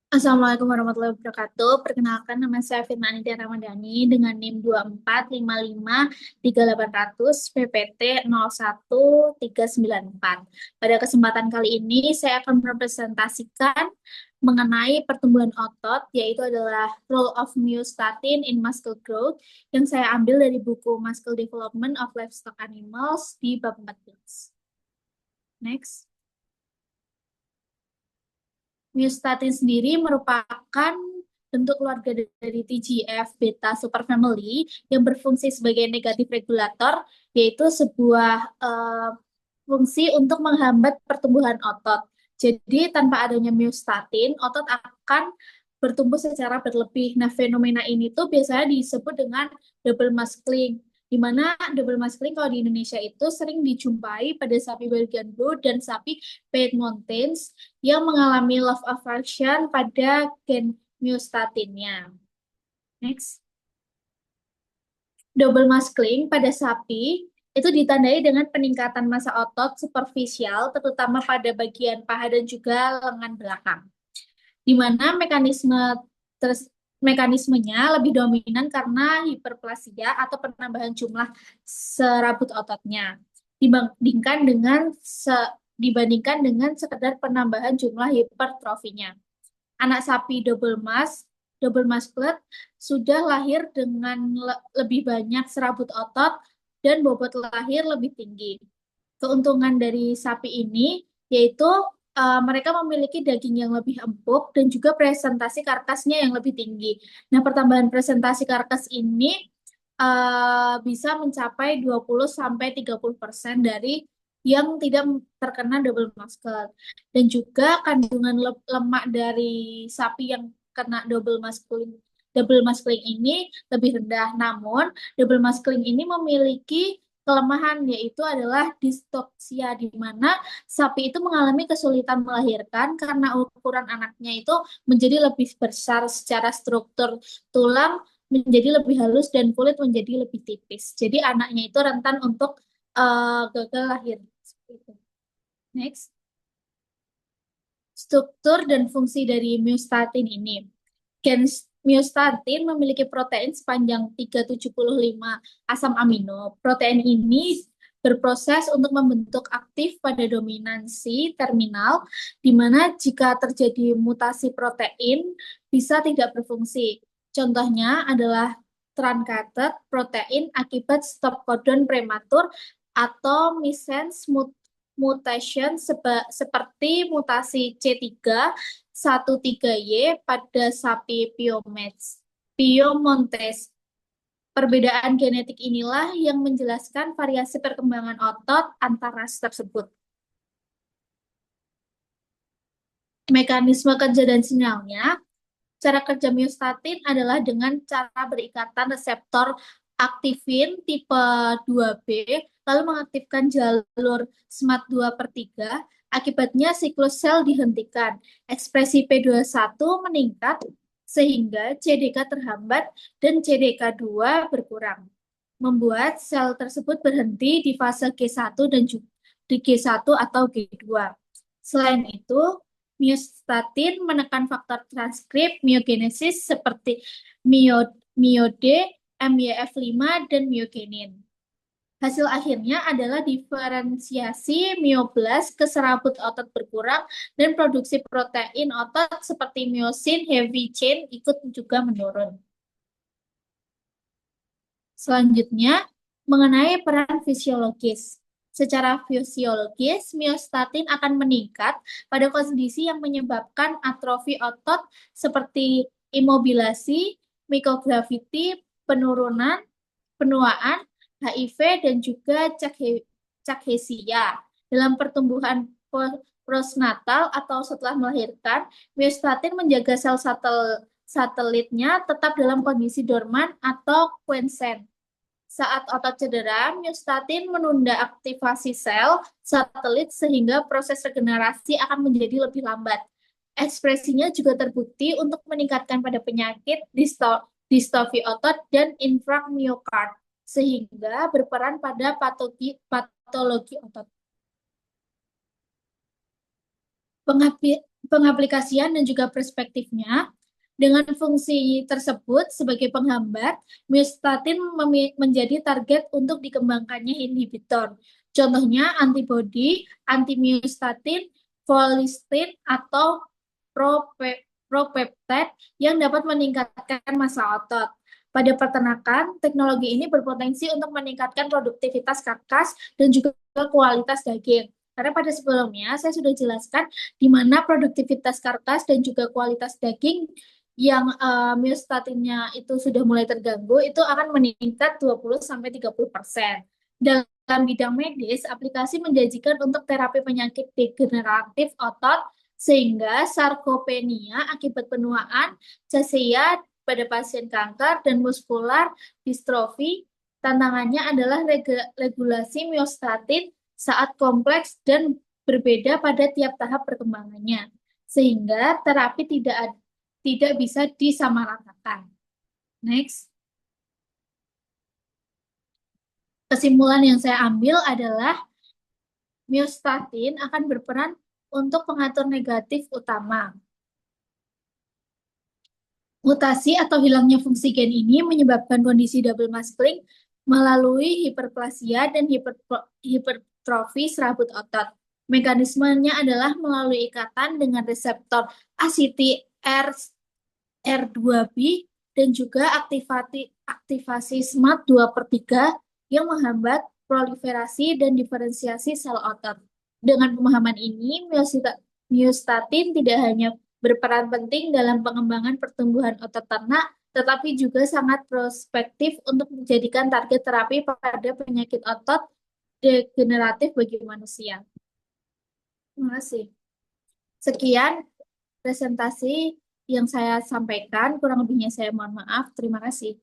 Assalamualaikum warahmatullahi wabarakatuh. Perkenalkan, nama saya Firna Anindya Ramadhani dengan NIM 24553800 PPT 01394. Pada kesempatan kali ini saya akan merepresentasikan mengenai pertumbuhan otot, yaitu adalah role of myostatin in muscle growth yang saya ambil dari buku Muscle Development of Livestock Animals di bab 14. Next. Myostatin sendiri merupakan bentuk keluarga dari TGF beta superfamily yang berfungsi sebagai negatif regulator, yaitu sebuah fungsi untuk menghambat pertumbuhan otot. Jadi tanpa adanya myostatin, otot akan bertumbuh secara berlebih. Nah, fenomena ini tuh biasanya disebut dengan double muscling, di mana double muscling kalau di Indonesia itu sering dijumpai pada sapi Belgian Blue dan sapi Piedmontese yang mengalami love aversion pada gen myostatinnya. Next. Double muscling pada sapi itu ditandai dengan peningkatan massa otot superficial, terutama pada bagian paha dan juga lengan belakang, di mana mekanismenya lebih dominan karena hiperplasia atau penambahan jumlah serabut ototnya dibandingkan dengan sekedar penambahan jumlah hipertrofinya. Anak sapi double musclet sudah lahir dengan lebih banyak serabut otot dan bobot lahir lebih tinggi. Keuntungan dari sapi ini yaitu mereka memiliki daging yang lebih empuk dan juga presentasi karkasnya yang lebih tinggi. Nah, pertambahan presentasi karkas ini bisa mencapai 20-30% dari yang tidak terkena double muscle. Dan juga kandungan lemak dari sapi yang kena double muscling ini lebih rendah. Namun, double muscling ini memiliki kelemahan, yaitu adalah distoksia, di mana sapi itu mengalami kesulitan melahirkan karena ukuran anaknya itu menjadi lebih besar secara struktur tulang menjadi lebih halus dan kulit menjadi lebih tipis. Jadi anaknya itu rentan untuk gagal lahir. Seperti itu. Next. Struktur dan fungsi dari myostatin ini. Gen myostatin memiliki protein sepanjang 375 asam amino. Protein ini berproses untuk membentuk aktif pada dominansi terminal, di mana jika terjadi mutasi protein bisa tidak berfungsi. Contohnya adalah truncated protein akibat stop codon prematur atau missense mutation seperti mutasi C313Y pada sapi Piemontes. Perbedaan genetik inilah yang menjelaskan variasi perkembangan otot antar ras tersebut. Mekanisme kerja dan sinyalnya, cara kerja myostatin adalah dengan cara berikatan reseptor aktifin tipe 2B, lalu mengaktifkan jalur SMAD2/3. Akibatnya siklus sel dihentikan. Ekspresi P21 meningkat sehingga CDK terhambat dan CDK2 berkurang, membuat sel tersebut berhenti di fase G1 dan di G1 atau G2. Selain itu, myostatin menekan faktor transkrip myogenesis seperti MyoD, MYF5, dan myogenin. Hasil akhirnya adalah diferensiasi myoblas ke serabut otot berkurang dan produksi protein otot seperti myosin heavy chain ikut juga menurun. Selanjutnya, mengenai peran fisiologis. Secara fisiologis, myostatin akan meningkat pada kondisi yang menyebabkan atrofi otot seperti imobilasi, microgravity, penurunan, penuaan, HIV, dan juga cachexia. Dalam pertumbuhan postnatal atau setelah melahirkan, myostatin menjaga sel satelitnya tetap dalam kondisi dorman atau quiescent. Saat otot cedera, myostatin menunda aktivasi sel satelit sehingga proses regenerasi akan menjadi lebih lambat. Ekspresinya juga terbukti untuk meningkatkan pada penyakit distofi otot dan infark miokard, sehingga berperan pada patologi otot. Pengaplikasian dan juga perspektifnya. Dengan fungsi tersebut sebagai penghambat, myostatin menjadi target untuk dikembangkannya inhibitor. Contohnya antibodi, antimyostatin, volistin, atau propeptide yang dapat meningkatkan massa otot. Pada peternakan, teknologi ini berpotensi untuk meningkatkan produktivitas karkas dan juga kualitas daging. Karena pada sebelumnya saya sudah jelaskan di mana produktivitas karkas dan juga kualitas daging yang myostatinnya itu sudah mulai terganggu, itu akan meningkat 20-30%. Dalam bidang medis, aplikasi menjanjikan untuk terapi penyakit degeneratif otot, sehingga sarkopenia akibat penuaan, caseya pada pasien kanker, dan muskular distrofi. Tantangannya adalah regulasi myostatin saat kompleks dan berbeda pada tiap tahap perkembangannya, sehingga terapi tidak bisa disamaratakan. Next, kesimpulan yang saya ambil adalah myostatin akan berperan untuk pengatur negatif utama. Mutasi atau hilangnya fungsi gen ini menyebabkan kondisi double masculine melalui hiperplasia dan hipertrofi serabut otot. Mekanismenya adalah melalui ikatan dengan reseptor ACTR2B dan juga aktivasi SMAD 2/3 yang menghambat proliferasi dan diferensiasi sel otot. Dengan pemahaman ini, myostatin tidak hanya berperan penting dalam pengembangan pertumbuhan otot ternak, tetapi juga sangat prospektif untuk menjadikan target terapi pada penyakit otot degeneratif bagi manusia. Terima kasih. Sekian presentasi yang saya sampaikan, kurang lebihnya saya mohon maaf. Terima kasih.